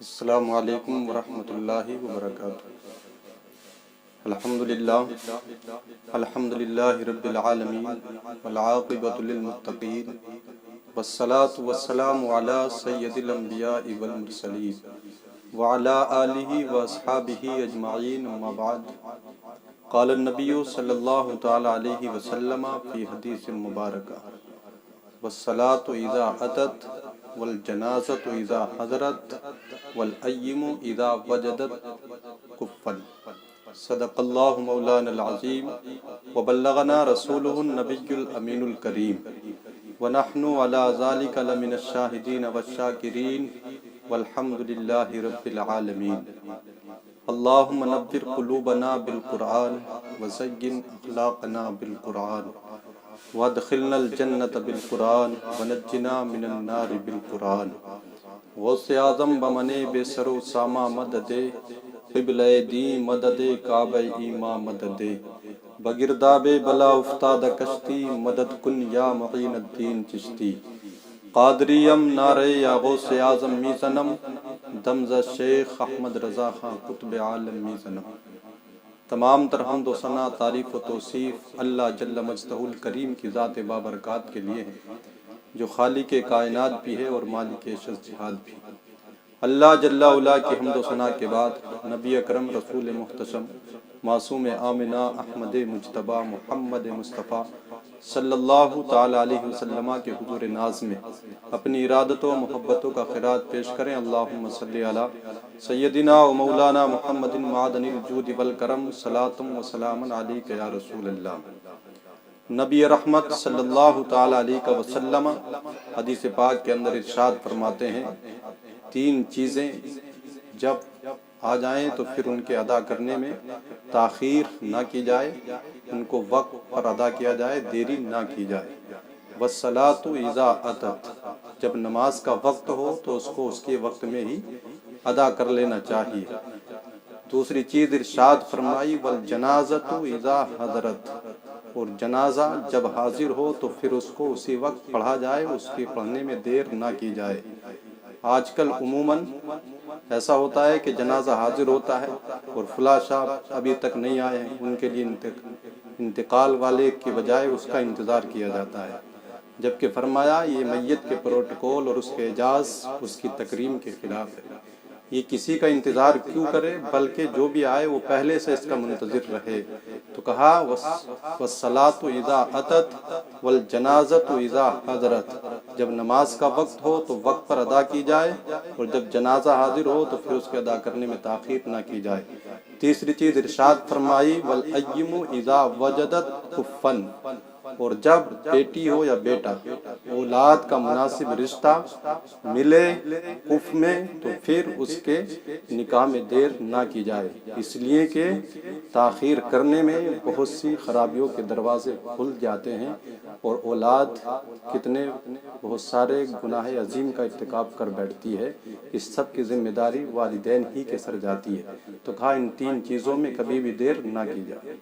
السلام علیکم ورحمۃ اللہ وبرکاتہ۔ الحمدللہ رب العالمین والعاقبۃ للمتقین والصلاة والسلام علی سید الانبیاء والمرسلین وعلی آلہ واصحابہ اجمعین، اما بعد۔ قال النبی صلی اللہ تعالی علیہ وسلم فی حدیث مبارکہ: والصلاة اذا اتت والجنازۃ اذا حضرت والأیم اذا وجدت کفا۔ صدق اللہ مولانا العظیم وبلغنا رسولہ النبی الامین الکریم، ونحن علی ذلک لمن الشاہدین والشاکرین، والحمد للہ رب العالمین۔ اللہم نور قلوبنا بالقرآن وزین اخلاقنا بالقرآن، وادخلنا الجنۃ بالقرآن ونجنا من النار بالقرآن۔ غوث اعظم بمنے بے سر و ساما مدد، قبلہ دین مدد، کعبہ ایما مدد، بگرداب بلا افتاد کشتی، مدد کن یا معین الدین چشتی۔ قادریم نعرہ یا غوث اعظم میزنم، دمزہ شیخ احمد رضا خان قطب عالم میزنم۔ تمام تر حمد و ثنا، تعریف و توصیف اللہ جل مجدہ الکریم کی ذات بابرکات کے لیے ہے، جو خالق کائنات بھی ہے اور مالک شذ جہاد بھی۔ اللہ جل علا کی حمد و ثنا کے بعد نبی اکرم رسول محتشم معصوم آمنہ احمد مجتبیٰ محمد مصطفیٰ صلی اللہ تعالی علیہ وسلم کے حضور ناز میں اپنی ارادت و محبتوں کا خراج پیش کریں۔ اللہم صلی علی سیدنا و مولانا محمد معدن الجود والکرم، صلاۃ و سلام علیک یا رسول اللہ۔ نبی رحمت صلی اللہ تعالی علیہ وسلم حدیث پاک کے اندر ارشاد فرماتے ہیں، تین چیزیں جب آ جائیں تو پھر ان کے ادا کرنے میں تاخیر نہ کی جائے، ان کو وقت پر ادا کیا جائے، دیری نہ کی جائے۔ والصلاۃ اذا اتت، جب نماز کا وقت ہو تو اس کو اس کے وقت میں ہی ادا کر لینا چاہیے۔ دوسری چیز ارشاد فرمائی، والجنازۃ اذا حضرت، اور جنازہ جب حاضر ہو تو پھر اس کو اسی وقت پڑھا جائے، اس کے پڑھنے میں دیر نہ کی جائے۔ آج کل عموماً ایسا ہوتا ہے کہ جنازہ حاضر ہوتا ہے اور فلاں صاحب ابھی تک نہیں آئے ہیں، ان کے لیے انتقال والے کی بجائے اس کا انتظار کیا جاتا ہے، جبکہ فرمایا یہ میت کے پروٹوکول اور اس کے اعزاز، اس کی تکریم کے خلاف ہے۔ یہ کسی کا انتظار کیوں کرے، بلکہ جو بھی آئے وہ پہلے سے اس کا منتظر رہے۔ تو کہا والصلاۃ اذا اتت والجنازۃ اذا حضرت، جب نماز کا وقت ہو تو وقت پر ادا کی جائے، اور جب جنازہ حاضر ہو تو پھر اس کے ادا کرنے میں تاخیر نہ کی جائے۔ تیسری چیز ارشاد فرمائی، والأیم اذا وجدت کفا، اور جب بیٹی ہو یا بیٹا اولاد کا مناسب رشتہ ملے کف میں تو پھر اس کے نکاح میں دیر نہ کی جائے، اس لیے کہ تاخیر کرنے میں بہت سی خرابیوں کے دروازے کھل جاتے ہیں اور اولاد بہت سارے گناہ عظیم کا ارتکاب کر بیٹھتی ہے۔ اس سب کی ذمہ داری والدین ہی کے سر جاتی ہے۔ تو کہا ان تین چیزوں میں کبھی بھی دیر نہ کی جائے۔